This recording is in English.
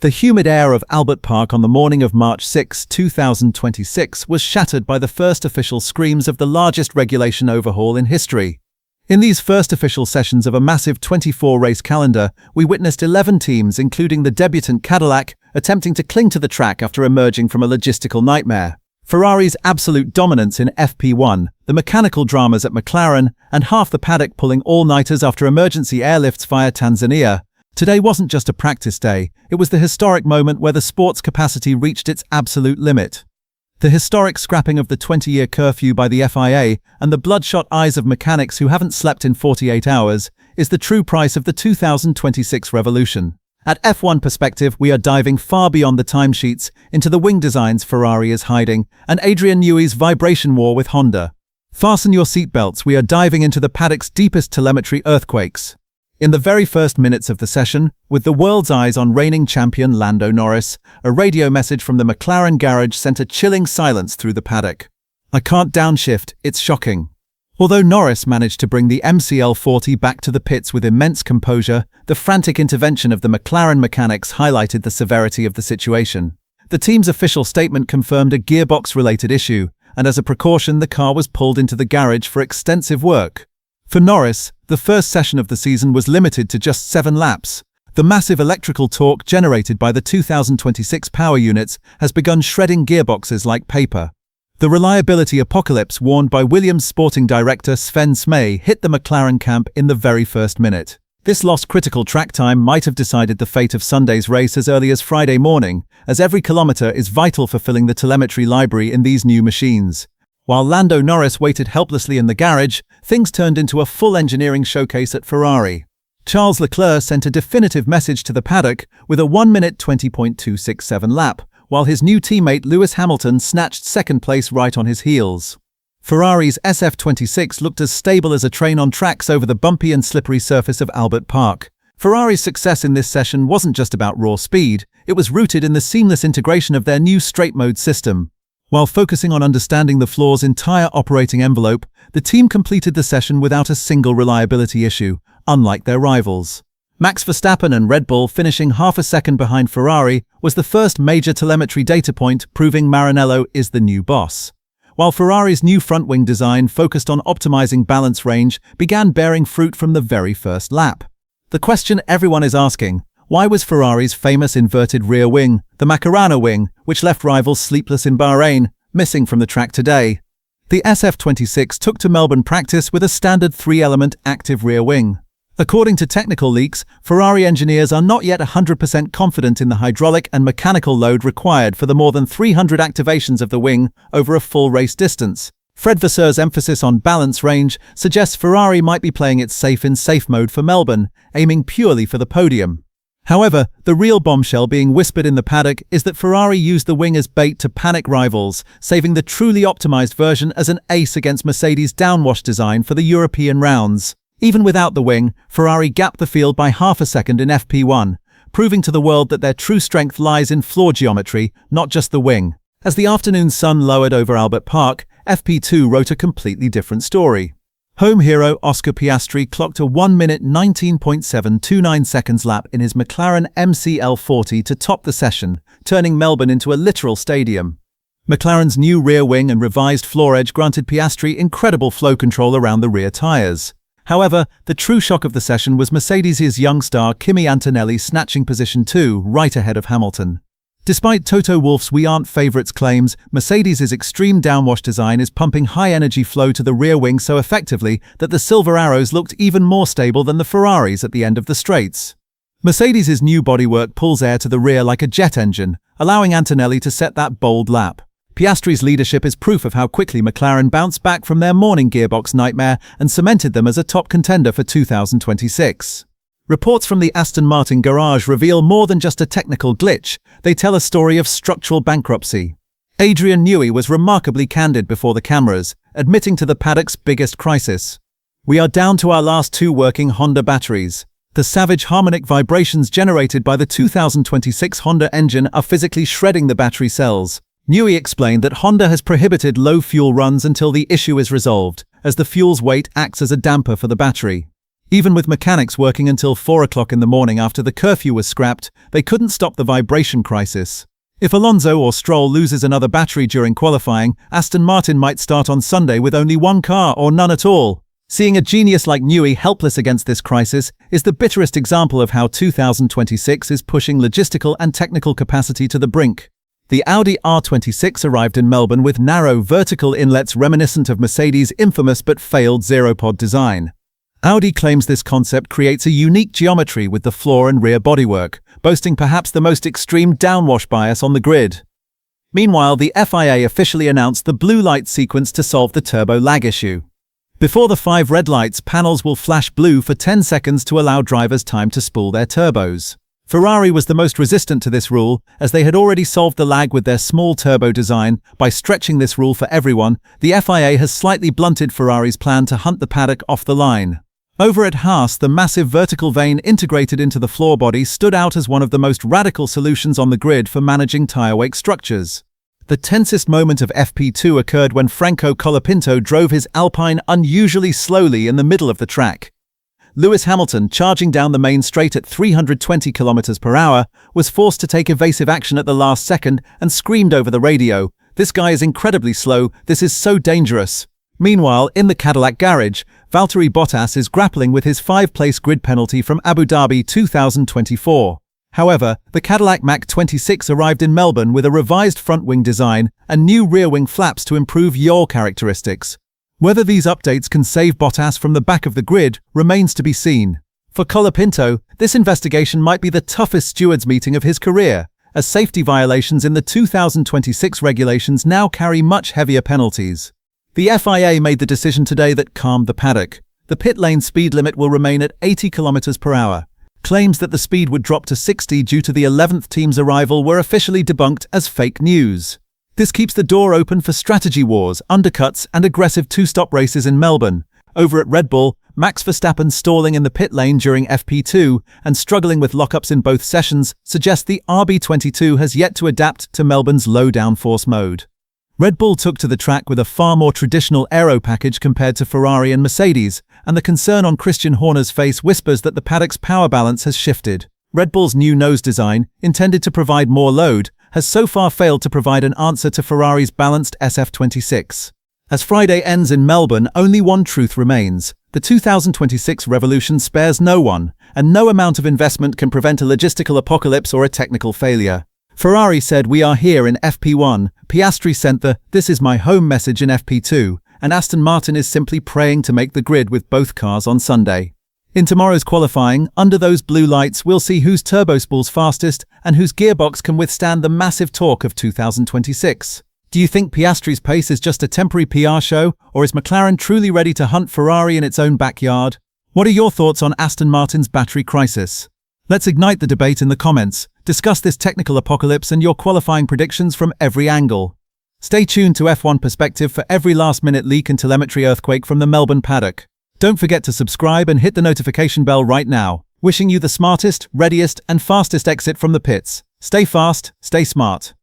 The humid air of Albert Park on the morning of March 6, 2026 was shattered by the first official screams of the largest regulation overhaul in history. In these first official sessions of a massive 24-race calendar, we witnessed 11 teams, including the debutant Cadillac, attempting to cling to the track after emerging from a logistical nightmare. Ferrari's absolute dominance in FP1, the mechanical dramas at McLaren, and half the paddock pulling all-nighters after emergency airlifts via Tanzania. Today wasn't just a practice day, it was the historic moment where the sport's capacity reached its absolute limit. The historic scrapping of the 20-year curfew by the FIA and the bloodshot eyes of mechanics who haven't slept in 48 hours is the true price of the 2026 revolution. At F1 Perspective, we are diving far beyond the timesheets into the wing designs Ferrari is hiding and Adrian Newey's vibration war with Honda. Fasten your seatbelts, we are diving into the paddock's deepest telemetry earthquakes. In the very first minutes of the session, with the world's eyes on reigning champion Lando Norris, a radio message from the McLaren garage sent a chilling silence through the paddock. "I can't downshift, it's shocking." Although Norris managed to bring the MCL40 back to the pits with immense composure, the frantic intervention of the McLaren mechanics highlighted the severity of the situation. The team's official statement confirmed a gearbox-related issue, and as a precaution the car was pulled into the garage for extensive work. For Norris, the first session of the season was limited to just 7 laps. The massive electrical torque generated by the 2026 power units has begun shredding gearboxes like paper. The reliability apocalypse warned by Williams sporting director Sven Smay hit the McLaren camp in the very first minute. This lost critical track time might have decided the fate of Sunday's race as early as Friday morning, as every kilometre is vital for filling the telemetry library in these new machines. While Lando Norris waited helplessly in the garage, things turned into a full engineering showcase at Ferrari. Charles Leclerc sent a definitive message to the paddock with a 1-minute 20.267 lap, while his new teammate Lewis Hamilton snatched second place right on his heels. Ferrari's SF26 looked as stable as a train on tracks over the bumpy and slippery surface of Albert Park. Ferrari's success in this session wasn't just about raw speed, it was rooted in the seamless integration of their new straight mode system. While focusing on understanding the floor's entire operating envelope, the team completed the session without a single reliability issue, unlike their rivals. Max Verstappen and Red Bull finishing half a second behind Ferrari was the first major telemetry data point proving Maranello is the new boss. While Ferrari's new front-wing design focused on optimizing balance range began bearing fruit from the very first lap. The question everyone is asking, why was Ferrari's famous inverted rear wing, the Macarena wing, which left rivals sleepless in Bahrain, missing from the track today? The SF26 took to Melbourne practice with a standard 3-element active rear wing. According to technical leaks, Ferrari engineers are not yet 100% confident in the hydraulic and mechanical load required for the more than 300 activations of the wing over a full race distance. Fred Vasseur's emphasis on balance range suggests Ferrari might be playing it safe in safe mode for Melbourne, aiming purely for the podium. However, the real bombshell being whispered in the paddock is that Ferrari used the wing as bait to panic rivals, saving the truly optimized version as an ace against Mercedes' downwash design for the European rounds. Even without the wing, Ferrari gapped the field by half a second in FP1, proving to the world that their true strength lies in floor geometry, not just the wing. As the afternoon sun lowered over Albert Park, FP2 wrote a completely different story. Home hero Oscar Piastri clocked a 1-minute 19.729 seconds lap in his McLaren MCL40 to top the session, turning Melbourne into a literal stadium. McLaren's new rear wing and revised floor edge granted Piastri incredible flow control around the rear tyres. However, the true shock of the session was Mercedes' young star Kimi Antonelli snatching position 2 right ahead of Hamilton. Despite Toto Wolff's "we aren't favourites" claims, Mercedes' extreme downwash design is pumping high-energy flow to the rear wing so effectively that the Silver Arrows looked even more stable than the Ferraris at the end of the straights. Mercedes' new bodywork pulls air to the rear like a jet engine, allowing Antonelli to set that bold lap. Piastri's leadership is proof of how quickly McLaren bounced back from their morning gearbox nightmare and cemented them as a top contender for 2026. Reports from the Aston Martin garage reveal more than just a technical glitch, they tell a story of structural bankruptcy. Adrian Newey was remarkably candid before the cameras, admitting to the paddock's biggest crisis. "We are down to our last 2 working Honda batteries. The savage harmonic vibrations generated by the 2026 Honda engine are physically shredding the battery cells." Newey explained that Honda has prohibited low fuel runs until the issue is resolved, as the fuel's weight acts as a damper for the battery. Even with mechanics working until 4 o'clock in the morning after the curfew was scrapped, they couldn't stop the vibration crisis. If Alonso or Stroll loses another battery during qualifying, Aston Martin might start on Sunday with only one car or none at all. Seeing a genius like Newey helpless against this crisis is the bitterest example of how 2026 is pushing logistical and technical capacity to the brink. The Audi R26 arrived in Melbourne with narrow vertical inlets reminiscent of Mercedes' infamous but failed zero-pod design. Audi claims this concept creates a unique geometry with the floor and rear bodywork, boasting perhaps the most extreme downwash bias on the grid. Meanwhile, the FIA officially announced the blue light sequence to solve the turbo lag issue. Before the 5 red lights, panels will flash blue for 10 seconds to allow drivers time to spool their turbos. Ferrari was the most resistant to this rule, as they had already solved the lag with their small turbo design. By stretching this rule for everyone, the FIA has slightly blunted Ferrari's plan to hunt the paddock off the line. Over at Haas, the massive vertical vane integrated into the floor body stood out as one of the most radical solutions on the grid for managing tire-wake structures. The tensest moment of FP2 occurred when Franco Colapinto drove his Alpine unusually slowly in the middle of the track. Lewis Hamilton, charging down the main straight at 320 km/h, was forced to take evasive action at the last second and screamed over the radio, "This guy is incredibly slow, this is so dangerous." Meanwhile, in the Cadillac garage, Valtteri Bottas is grappling with his 5-place grid penalty from Abu Dhabi 2024. However, the Cadillac Mach 26 arrived in Melbourne with a revised front wing design and new rear wing flaps to improve yaw characteristics. Whether these updates can save Bottas from the back of the grid remains to be seen. For Colapinto, this investigation might be the toughest stewards meeting of his career, as safety violations in the 2026 regulations now carry much heavier penalties. The FIA made the decision today that calmed the paddock. The pit lane speed limit will remain at 80 km/h. Claims that the speed would drop to 60 due to the 11th team's arrival were officially debunked as fake news. This keeps the door open for strategy wars, undercuts, and aggressive two-stop races in Melbourne. Over at Red Bull, Max Verstappen stalling in the pit lane during FP2 and struggling with lockups in both sessions suggests the RB22 has yet to adapt to Melbourne's low downforce mode. Red Bull took to the track with a far more traditional aero package compared to Ferrari and Mercedes, and the concern on Christian Horner's face whispers that the paddock's power balance has shifted. Red Bull's new nose design, intended to provide more load, has so far failed to provide an answer to Ferrari's balanced SF26. As Friday ends in Melbourne, only one truth remains. The 2026 revolution spares no one, and no amount of investment can prevent a logistical apocalypse or a technical failure. Ferrari said, "We are here" in FP1, Piastri sent the "This is my home" message in FP2, and Aston Martin is simply praying to make the grid with both cars on Sunday. In tomorrow's qualifying, under those blue lights, we'll see whose turbo spools fastest and whose gearbox can withstand the massive torque of 2026. Do you think Piastri's pace is just a temporary PR show, or is McLaren truly ready to hunt Ferrari in its own backyard? What are your thoughts on Aston Martin's battery crisis? Let's ignite the debate in the comments. Discuss this technical apocalypse and your qualifying predictions from every angle. Stay tuned to F1 Perspective for every last-minute leak and telemetry earthquake from the Melbourne paddock. Don't forget to subscribe and hit the notification bell right now. Wishing you the smartest, readiest, and fastest exit from the pits. Stay fast, stay smart.